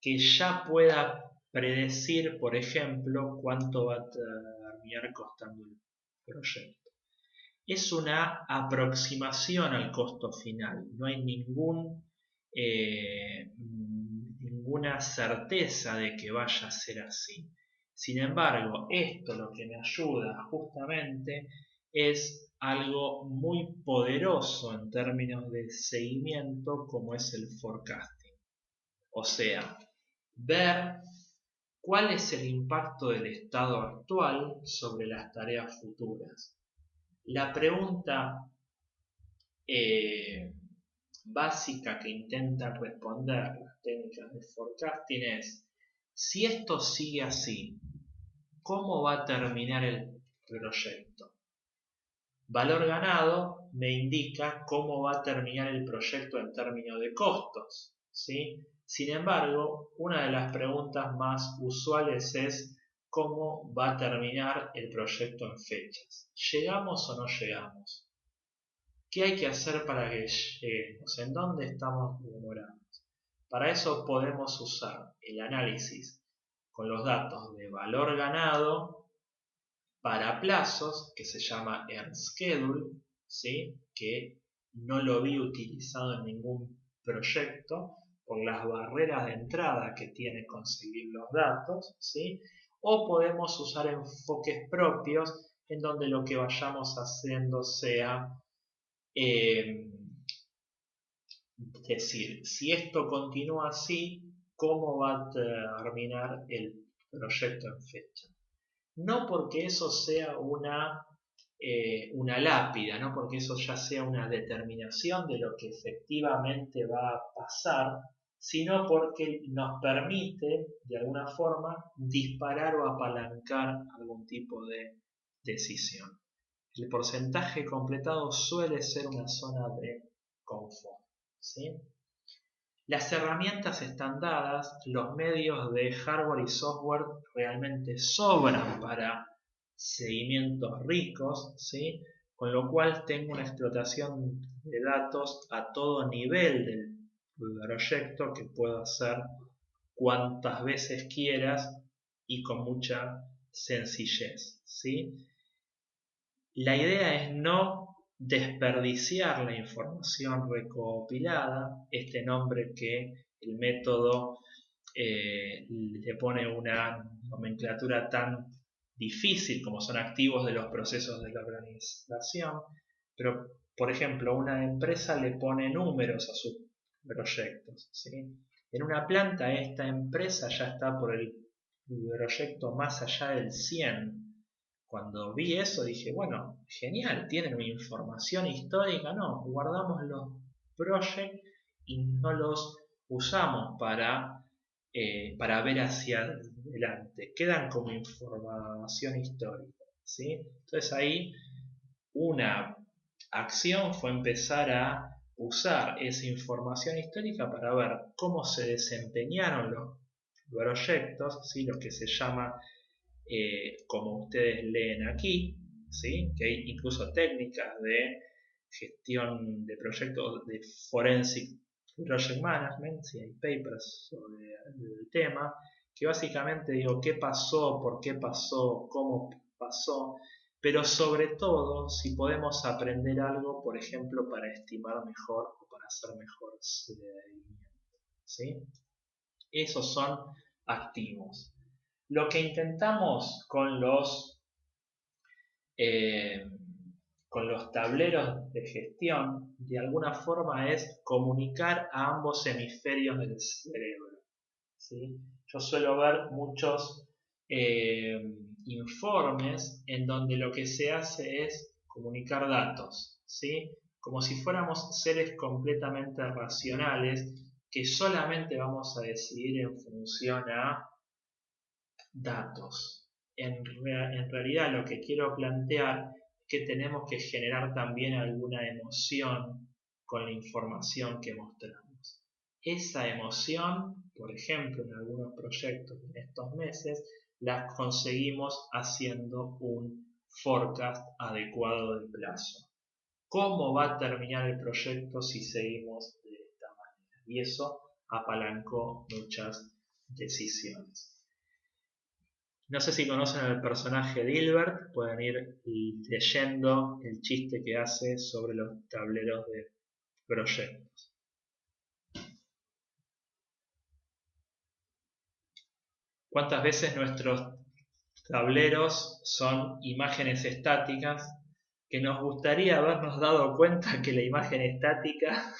que ya pueda predecir, por ejemplo, cuánto va a terminar costando el proyecto. Es una aproximación al costo final, no hay ninguna certeza de que vaya a ser así. Sin embargo, esto lo que me ayuda justamente es algo muy poderoso en términos de seguimiento como es el forecasting. O sea, ver cuál es el impacto del estado actual sobre las tareas futuras. La pregunta básica que intentan responder las técnicas de forecasting es: si esto sigue así, ¿cómo va a terminar el proyecto? Valor ganado me indica cómo va a terminar el proyecto en términos de costos, ¿sí? Sin embargo, una de las preguntas más usuales es cómo va a terminar el proyecto en fechas. ¿Llegamos o no llegamos? ¿Qué hay que hacer para que lleguemos? ¿En dónde estamos demorando? Para eso podemos usar el análisis con los datos de valor ganado para plazos, que se llama Earn Schedule, ¿sí? Que no lo vi utilizado en ningún proyecto por las barreras de entrada que tiene conseguir los datos, ¿sí? O podemos usar enfoques propios en donde lo que vayamos haciendo sea decir, si esto continúa así, ¿cómo va a terminar el proyecto en fecha? No porque eso sea una lápida, no porque eso ya sea una determinación de lo que efectivamente va a pasar, sino porque nos permite, de alguna forma, disparar o apalancar algún tipo de decisión. El porcentaje completado suele ser una zona de confort, ¿sí? Las herramientas están dadas, los medios de hardware y software realmente sobran para seguimientos ricos, ¿sí? Con lo cual tengo una explotación de datos a todo nivel del proyecto que puedo hacer cuantas veces quieras y con mucha sencillez, ¿sí? La idea es no desperdiciar la información recopilada, este nombre que el método le pone una nomenclatura tan difícil como son activos de los procesos de la organización, pero por ejemplo una empresa le pone números a sus proyectos, ¿sí? En una planta esta empresa ya está por el proyecto más allá del 100. Cuando vi eso dije, bueno, genial, tienen una información histórica, no, guardamos los projects y no los usamos para ver hacia adelante, quedan como información histórica, ¿sí? Entonces ahí una acción fue empezar a usar esa información histórica para ver cómo se desempeñaron los proyectos, ¿sí? Lo que se llama como ustedes leen aquí, ¿sí? Que hay incluso técnicas de gestión de proyectos de Forensic Project Management, ¿sí? Hay papers sobre el tema, que básicamente digo qué pasó, por qué pasó, cómo pasó, pero sobre todo si podemos aprender algo, por ejemplo, para estimar mejor o para hacer mejor seguimiento, ¿sí? Esos son activos. Lo que intentamos eh, con los tableros de gestión, de alguna forma, es comunicar a ambos hemisferios del cerebro, ¿sí? Yo suelo ver muchos eh, informes en donde lo que se hace es comunicar datos, ¿sí? Como si fuéramos seres completamente racionales que solamente vamos a decidir en función a datos. En realidad lo que quiero plantear es que tenemos que generar también alguna emoción con la información que mostramos. Esa emoción, por ejemplo, en algunos proyectos en estos meses, la conseguimos haciendo un forecast adecuado de plazo. ¿Cómo va a terminar el proyecto si seguimos de esta manera? Y eso apalancó muchas decisiones. No sé si conocen al personaje Dilbert, pueden ir leyendo el chiste que hace sobre los tableros de proyectos. ¿Cuántas veces nuestros tableros son imágenes estáticas que nos gustaría habernos dado cuenta que la imagen estática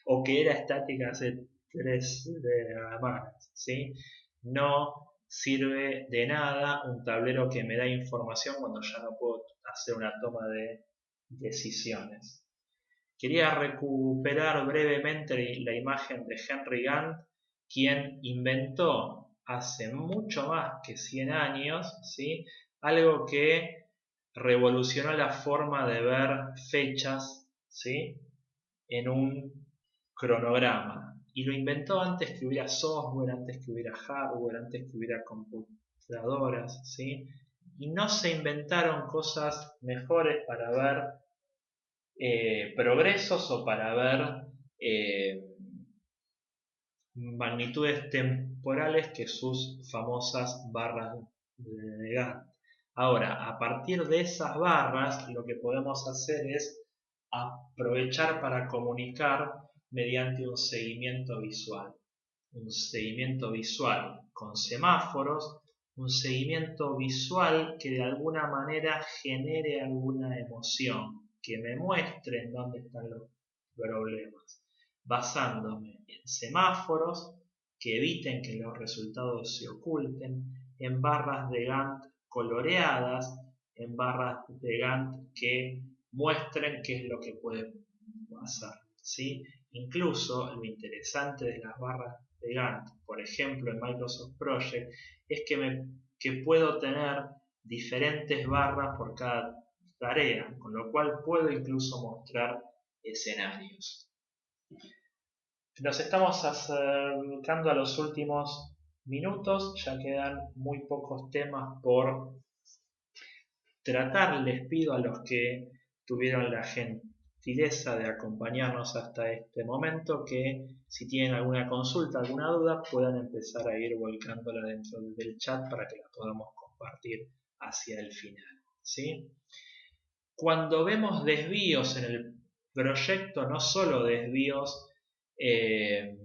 o que era estática hace 3 semanas, ¿sí? No sirve de nada un tablero que me da información cuando ya no puedo hacer una toma de decisiones. Quería recuperar brevemente la imagen de Henry Gantt, quien inventó hace mucho más que 100 años, ¿sí? Algo que revolucionó la forma de ver fechas, ¿sí? En un cronograma. y lo inventó antes que hubiera software, antes que hubiera hardware, antes que hubiera computadoras, ¿sí? Y no se inventaron cosas mejores para ver progresos o para ver magnitudes temporales que sus famosas barras de Gantt. Ahora, a partir de esas barras, lo que podemos hacer es aprovechar para comunicar mediante un seguimiento visual. Un seguimiento visual con semáforos, un seguimiento visual que de alguna manera genere alguna emoción, que me muestre en dónde están los problemas, basándome en semáforos que eviten que los resultados se oculten, en barras de Gantt coloreadas, en barras de Gantt que muestren qué es lo que puede pasar, ¿sí? Incluso lo interesante de las barras de Gantt, por ejemplo en Microsoft Project, es que puedo tener diferentes barras por cada tarea, con lo cual puedo incluso mostrar escenarios. Nos estamos acercando a los últimos minutos, ya quedan muy pocos temas por tratar. Les pido a los que tuvieron la gentileza de acompañarnos hasta este momento que si tienen alguna consulta, alguna duda, puedan empezar a ir volcándola dentro del chat para que la podamos compartir hacia el final, ¿sí? Cuando vemos desvíos en el proyecto, no solo desvíos en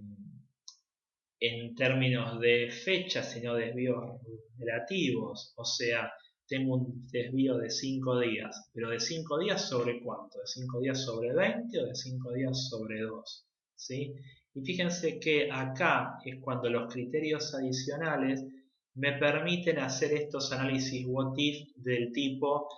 términos de fecha, sino desvíos relativos, o sea, tengo un desvío de 5 días, pero ¿de 5 días sobre cuánto? ¿De 5 días sobre 20 o de 5 días sobre 2? ¿Sí? Y fíjense que acá es cuando los criterios adicionales me permiten hacer estos análisis what if del tipo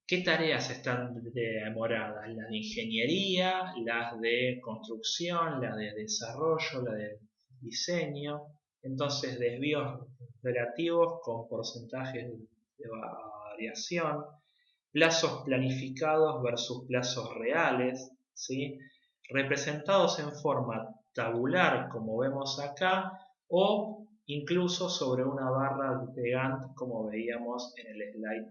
¿qué tareas están demoradas? Las de ingeniería, las de construcción, las de desarrollo, las de diseño. Entonces desvíos relativos con porcentajes de variación, plazos planificados versus plazos reales, ¿sí? Representados en forma tabular como vemos acá o incluso sobre una barra de Gantt como veíamos en el slide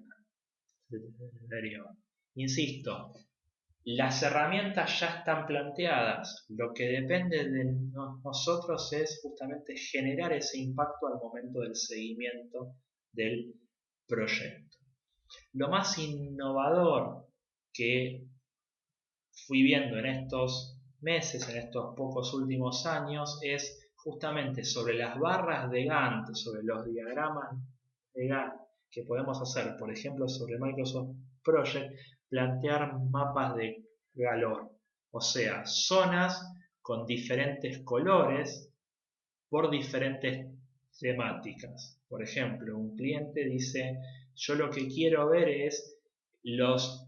anterior. Insisto, las herramientas ya están planteadas, lo que depende de nosotros es justamente generar ese impacto al momento del seguimiento del proyecto. Lo más innovador que fui viendo en estos meses, en estos pocos últimos años, es justamente sobre las barras de Gantt, sobre los diagramas de Gantt que podemos hacer, por ejemplo, sobre Microsoft Project, plantear mapas de calor, o sea, zonas con diferentes colores por diferentes temáticas. Por ejemplo, un cliente dice, yo lo que quiero ver es los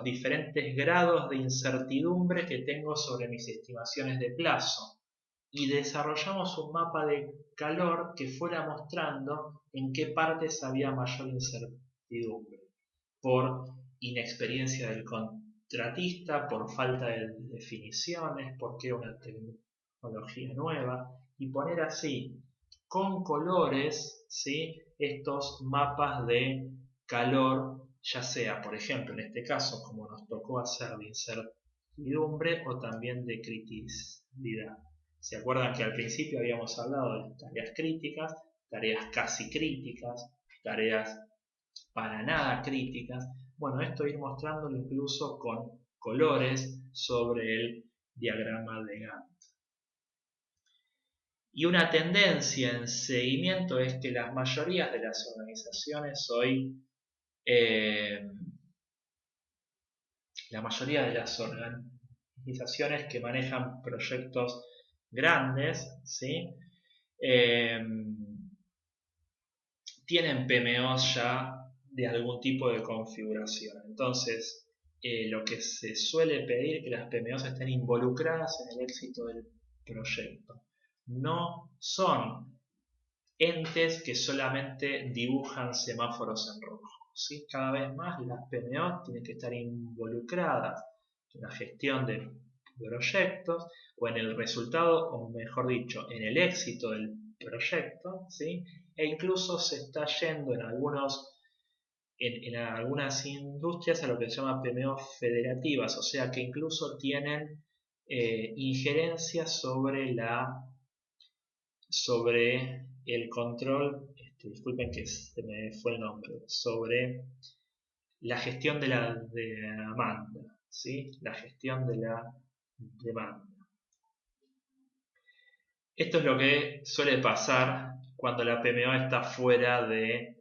diferentes grados de incertidumbre que tengo sobre mis estimaciones de plazo. Y desarrollamos un mapa de calor que fuera mostrando en qué partes había mayor incertidumbre. Por inexperiencia del contratista, por falta de definiciones, porque una tecnología nueva. Y poner así, con colores, ¿sí? Estos mapas de calor, ya sea, por ejemplo, en este caso, como nos tocó hacer de incertidumbre o también de criticidad. ¿Se acuerdan que al principio habíamos hablado de tareas críticas, tareas casi críticas, tareas para nada críticas? Bueno, esto ir mostrándolo incluso con colores sobre el diagrama de Gantt. Y una tendencia en seguimiento es que las mayorías de las organizaciones hoy, la mayoría de las organizaciones que manejan proyectos grandes, ¿sí? Tienen PMOs ya de algún tipo de configuración. Entonces, lo que se suele pedir es que las PMOs estén involucradas en el éxito del proyecto. No son entes que solamente dibujan semáforos en rojo, ¿sí? Cada vez más las PMOs tienen que estar involucradas en la gestión de proyectos o en el resultado, o mejor dicho, en el éxito del proyecto, ¿sí? E incluso se está yendo en algunas industrias a lo que se llama PMO federativas, o sea que incluso tienen injerencia sobre el control, disculpen que se me fue el nombre, sobre la gestión de la demanda, ¿sí? La gestión de la demanda. Esto es lo que suele pasar cuando la PMO está fuera del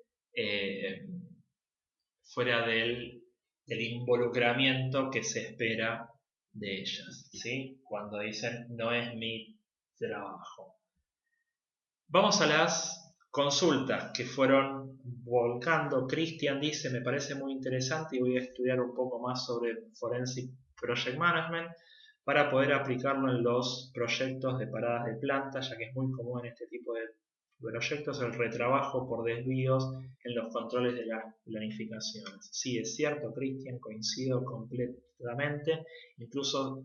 involucramiento que se espera de ellas, ¿sí? Cuando dicen no es mi trabajo. Vamos a las consultas que fueron volcando. Cristian dice, me parece muy interesante y voy a estudiar un poco más sobre Forensic Project Management para poder aplicarlo en los proyectos de paradas de planta, ya que es muy común en este tipo de proyectos el retrabajo por desvíos en los controles de las planificaciones. Sí, es cierto, Cristian, coincido completamente. Incluso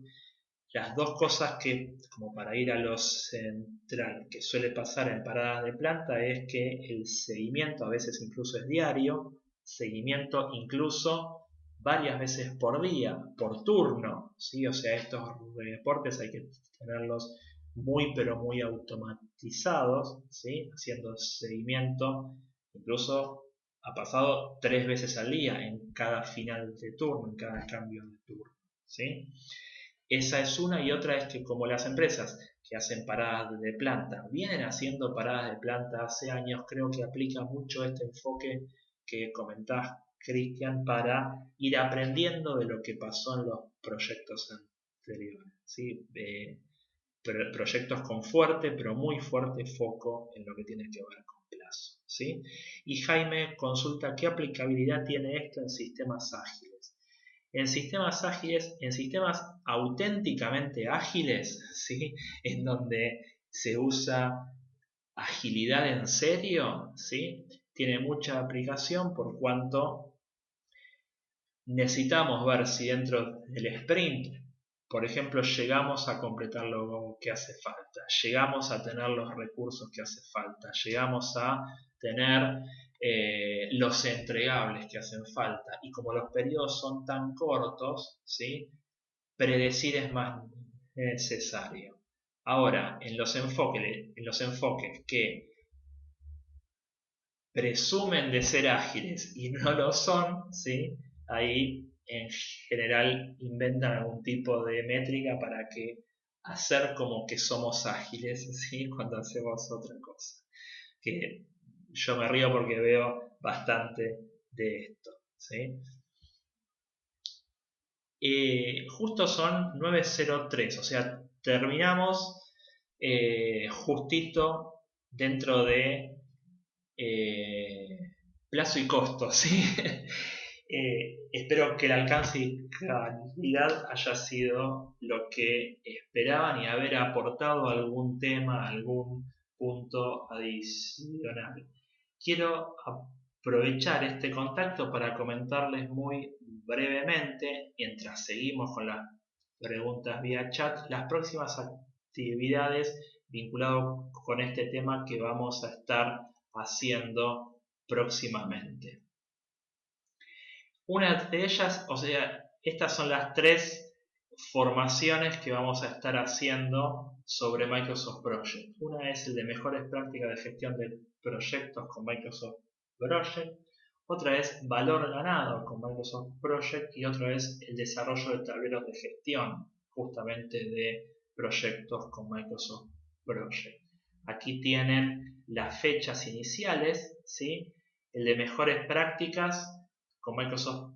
las dos cosas que, como para ir a lo central, que suele pasar en paradas de planta es que el seguimiento a veces incluso es diario, seguimiento incluso varias veces por día, por turno, ¿sí? O sea, estos reportes hay que tenerlos muy pero muy automatizados, ¿sí? Haciendo seguimiento, incluso ha pasado 3 veces al día en cada final de turno, en cada cambio de turno, ¿sí? Esa es una, y otra es que como las empresas que hacen paradas de planta vienen haciendo paradas de planta hace años, creo que aplica mucho este enfoque que comentás, Cristian, para ir aprendiendo de lo que pasó en los proyectos anteriores, ¿sí? Proyectos con fuerte, pero muy fuerte foco en lo que tiene que ver con plazo, ¿sí? Y Jaime consulta qué aplicabilidad tiene esto en sistemas ágiles. En sistemas ágiles, en sistemas auténticamente ágiles, ¿sí? En donde se usa agilidad en serio, ¿sí? Tiene mucha aplicación por cuanto necesitamos ver si dentro del sprint, por ejemplo, llegamos a completar lo que hace falta, llegamos a tener los recursos que hace falta, llegamos a tener los entregables que hacen falta. Y como los periodos son tan cortos, ¿sí? Predecir es más necesario. Ahora, en los enfoques que presumen de ser ágiles y no lo son, ¿sí? Ahí en general inventan algún tipo de métrica para que hacer como que somos ágiles, ¿sí? Cuando hacemos otra cosa. Que yo me río porque veo bastante de esto, ¿sí? Justo son 9:03, o sea, terminamos justito dentro de plazo y costo, ¿sí? Espero que el alcance y calidad haya sido lo que esperaban y haber aportado algún tema, algún punto adicional. Quiero aprovechar este contacto para comentarles muy brevemente, mientras seguimos con las preguntas vía chat, las próximas actividades vinculadas con este tema que vamos a estar haciendo próximamente. Una de ellas, o sea, estas son las 3 formaciones que vamos a estar haciendo sobre Microsoft Project. Una es el de mejores prácticas de gestión de proyectos con Microsoft Project. Otra es valor ganado con Microsoft Project y otra es el desarrollo de tableros de gestión justamente de proyectos con Microsoft Project. Aquí tienen las fechas iniciales, ¿sí? El de mejores prácticas con Microsoft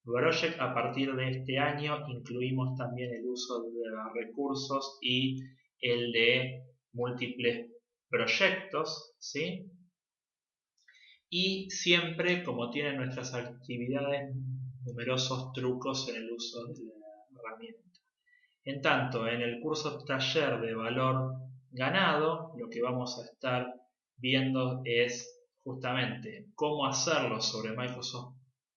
Project. A partir de este año incluimos también el uso de recursos y el de múltiples proyectos, ¿sí? Y siempre, como tienen nuestras actividades, numerosos trucos en el uso de la herramienta. En tanto, en el curso taller de valor ganado, lo que vamos a estar viendo es justamente cómo hacerlo sobre Microsoft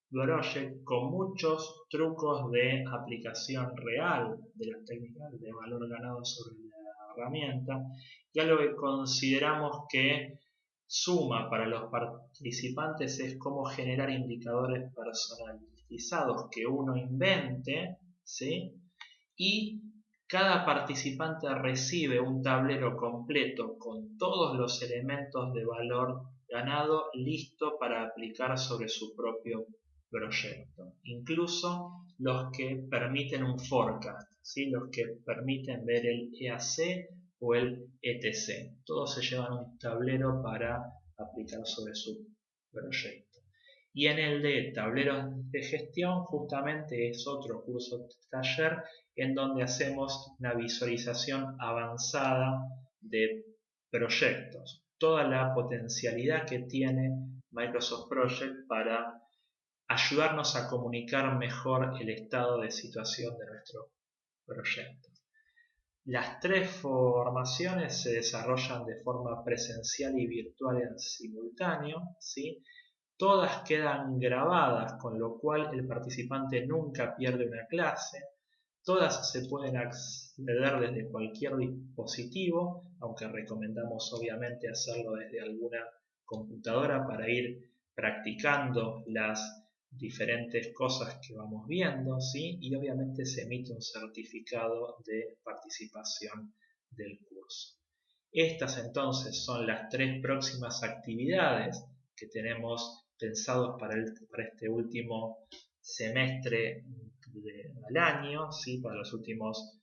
Project con muchos trucos de aplicación real de las técnicas de valor ganado sobre la herramienta, y algo que consideramos que suma para los participantes es cómo generar indicadores personalizados que uno invente, ¿sí? Y cada participante recibe un tablero completo con todos los elementos de valor ganado listo para aplicar sobre su propio proyecto. Incluso los que permiten un forecast, ¿sí? Los que permiten ver el EAC o el ETC. Todos se llevan un tablero para aplicar sobre su proyecto. Y en el de tableros de gestión justamente es otro curso taller en donde hacemos una visualización avanzada de proyectos, toda la potencialidad que tiene Microsoft Project para ayudarnos a comunicar mejor el estado de situación de nuestro proyecto. Las tres formaciones se desarrollan de forma presencial y virtual en simultáneo, ¿sí? Todas quedan grabadas, con lo cual el participante nunca pierde una clase. Todas se pueden acceder desde cualquier dispositivo, aunque recomendamos obviamente hacerlo desde alguna computadora para ir practicando las diferentes cosas que vamos viendo, ¿sí? Y obviamente se emite un certificado de participación del curso. Estas entonces son las tres próximas actividades que tenemos pensados para este último semestre del año, ¿sí? Para los últimos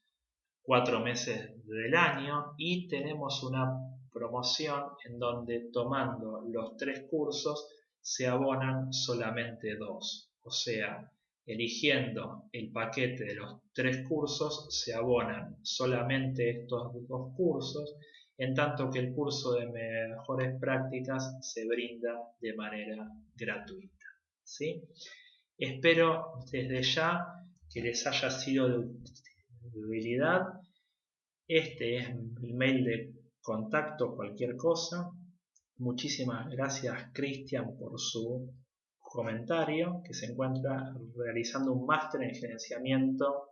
4 meses del año, y tenemos una promoción en donde tomando los tres cursos se abonan solamente dos, o sea, eligiendo el paquete de los tres cursos se abonan solamente estos dos cursos, en tanto que el curso de mejores prácticas se brinda de manera gratuita, ¿sí? Espero desde ya que les haya sido de utilidad. Este es mi mail de contacto, cualquier cosa. Muchísimas gracias, Cristian, por su comentario, que se encuentra realizando un máster en gerenciamiento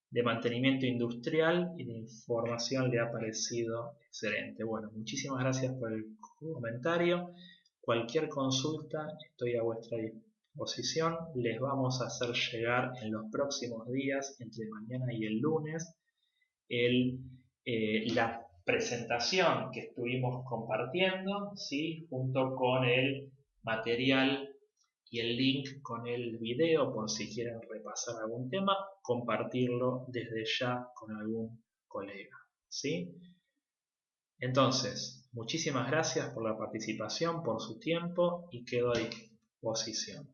de mantenimiento industrial y la información le ha parecido excelente. Bueno, muchísimas gracias por el comentario. Cualquier consulta estoy a vuestra disposición. Les vamos a hacer llegar en los próximos días, entre mañana y el lunes, la presentación que estuvimos compartiendo, ¿sí? Junto con el material y el link con el video por si quieren repasar algún tema, compartirlo desde ya con algún colega, ¿sí? Entonces, muchísimas gracias por la participación, por su tiempo y quedo a disposición.